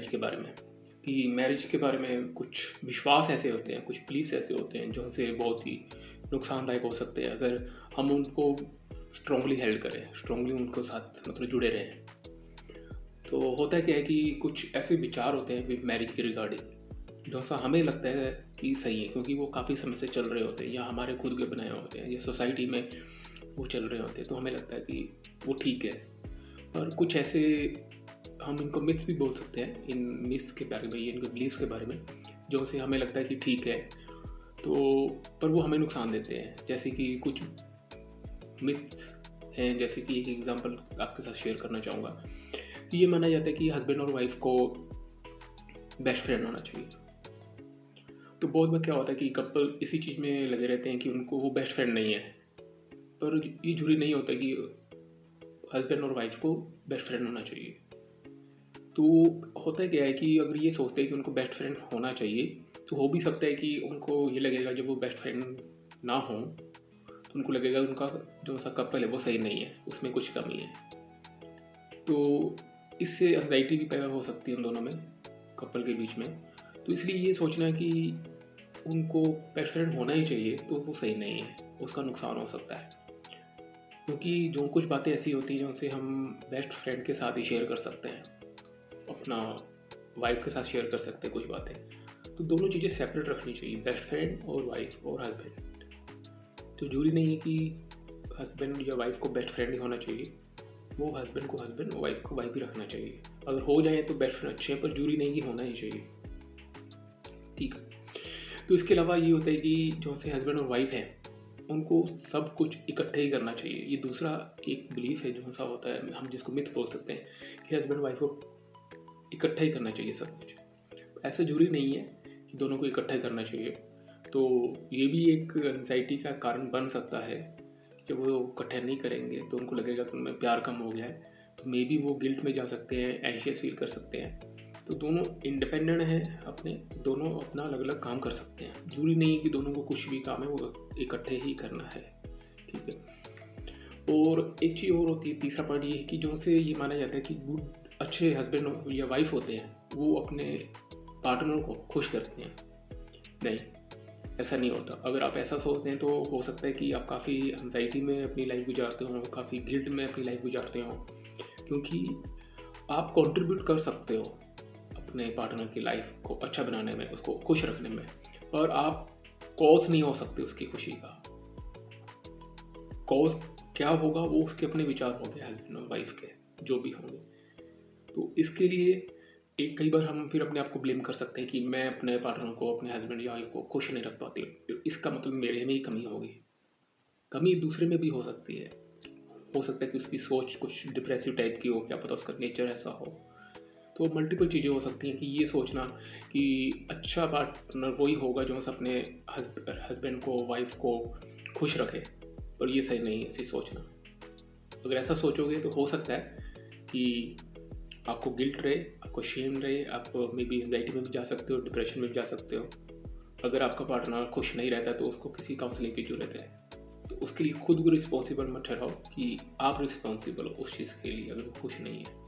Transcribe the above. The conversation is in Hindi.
मैरिज के बारे में कि मैरिज के बारे में कुछ विश्वास ऐसे होते हैं, कुछ बिलीफ्स ऐसे होते हैं जो हमसे बहुत ही नुकसानदायक हो सकते हैं अगर हम उनको स्ट्रांगली हेल्ड करें, स्ट्रांगली उनको साथ मतलब जुड़े रहें। तो होता क्या है कि कुछ ऐसे विचार होते हैं मैरिज के रिगार्डिंग जो सा हमें लगता है कि सही है, क्योंकि वो काफ़ी समय से चल रहे होते हैं या हमारे खुद के बनाए होते हैं या सोसाइटी में वो चल रहे होते हैं, तो हमें लगता है कि वो ठीक है। और कुछ ऐसे हम इनको मिथ्स भी बोल सकते हैं, इन मिथ्स के बारे में, इनके बिलीव्स के बारे में, जो से हमें लगता है कि ठीक है, तो पर वो हमें नुकसान देते हैं। जैसे कि कुछ मिथ्स हैं, जैसे कि एक एग्जांपल आपके साथ शेयर करना चाहूँगा कि ये माना जाता है कि हस्बैंड और वाइफ को बेस्ट फ्रेंड होना चाहिए। तो बहुत बार क्या होता है कि कपल इसी चीज़ में लगे रहते हैं कि उनको वो बेस्ट फ्रेंड नहीं है, पर ये जरूरी नहीं होता कि हस्बैंड और वाइफ को बेस्ट फ्रेंड होना चाहिए। तो होता क्या है कि अगर ये सोचते हैं कि उनको बेस्ट फ्रेंड होना चाहिए, तो हो भी सकता है कि उनको ये लगेगा जब वो बेस्ट फ्रेंड ना हो तो उनको लगेगा उनका जो सा कपल है वो सही नहीं है, उसमें कुछ कमी है। तो इससे एंजाइटी भी पैदा हो सकती है उन दोनों में, कपल के बीच में। तो इसलिए ये सोचना कि उनको बेस्ट फ्रेंड होना ही चाहिए तो वो सही नहीं है, उसका नुकसान हो सकता है। क्योंकि जो कुछ बातें ऐसी होती हैं जो उनसे हम बेस्ट फ्रेंड के साथ ही शेयर कर सकते हैं, अपना वाइफ के साथ शेयर कर सकते हैं कुछ बातें। तो दोनों चीज़ें सेपरेट रखनी चाहिए, बेस्ट फ्रेंड और वाइफ और हस्बैंड। तो जरूरी नहीं है कि हस्बैंड या वाइफ को बेस्ट फ्रेंड ही होना चाहिए, वो हस्बैंड को हस्बैंड और वाइफ को वाइफ ही रखना चाहिए। अगर हो जाए तो बेस्ट फ्रेंड अच्छे हैं, पर जरूरी नहीं कि होना ही चाहिए, ठीक। तो इसके अलावा ये होता है कि जो से हस्बैंड और वाइफ हैं उनको सब कुछ इकट्ठे ही करना चाहिए। ये दूसरा एक बिलीफ है जो सा होता है, हम जिसको मिथ बोल सकते हैं कि हस्बैंड वाइफ को इकट्ठा ही करना चाहिए सब कुछ। ऐसा जरूरी नहीं है कि दोनों को इकट्ठा ही करना चाहिए। तो ये भी एक एंजाइटी का कारण बन सकता है कि वो इकट्ठा नहीं करेंगे तो उनको लगेगा कि उनमें प्यार कम हो गया है, तो मे बी वो गिल्ट में जा सकते हैं, एंशियस फील कर सकते हैं। तो दोनों इंडिपेंडेंट हैं अपने, दोनों अपना अलग अलग काम कर सकते हैं। जरूरी नहीं है कि दोनों को कुछ भी काम है वो इकट्ठे ही करना है, ठीक है। और एक चीज़ और होती है, तीसरा पॉइंट ये है कि जो से ये माना जाता है कि गुड अच्छे हस्बैंड या वाइफ होते हैं वो अपने पार्टनर को खुश करते हैं। नहीं, ऐसा नहीं होता। अगर आप ऐसा सोचते हैं तो हो सकता है कि आप काफ़ी एंजाइटी में अपनी लाइफ गुजारते हो, काफ़ी गिल्ट में अपनी लाइफ गुजारते हो, क्योंकि आप कंट्रीब्यूट कर सकते हो अपने पार्टनर की लाइफ को अच्छा बनाने में, उसको खुश रखने में, और आप कॉज नहीं हो सकते उसकी खुशी का। कॉज क्या होगा वो उसके अपने विचार होंगे, हस्बैंड और वाइफ के जो भी होंगे। तो इसके लिए एक कई बार हम फिर अपने आप को ब्लेम कर सकते हैं कि मैं अपने पार्टनर को, अपने हस्बैंड या वाइफ को खुश नहीं रख पाती, तो इसका मतलब मेरे में ही कमी होगी। कमी दूसरे में भी हो सकती है, हो सकता है कि उसकी सोच कुछ डिप्रेसिव टाइप की हो, क्या पता उसका नेचर ऐसा हो। तो मल्टीपल चीज़ें हो सकती हैं कि ये सोचना कि अच्छा पार्टनर वही होगा जो अपने हस्बैंड को, वाइफ को खुश रखे, और ये सही नहीं है ऐसी सोचना। अगर ऐसा सोचोगे तो हो सकता है कि आपको गिल्ट रहे, आपको शेम रहे, आप मे बी एंजाइटी में भी जा सकते हो, डिप्रेशन में भी जा सकते हो। अगर आपका पार्टनर खुश नहीं रहता तो उसको किसी काउंसलिंग की जरूरत है। तो उसके लिए खुद को रिस्पॉन्सिबल मत ठहराओ कि आप रिस्पॉन्सिबल हो उस चीज़ के लिए अगर वो खुश नहीं है।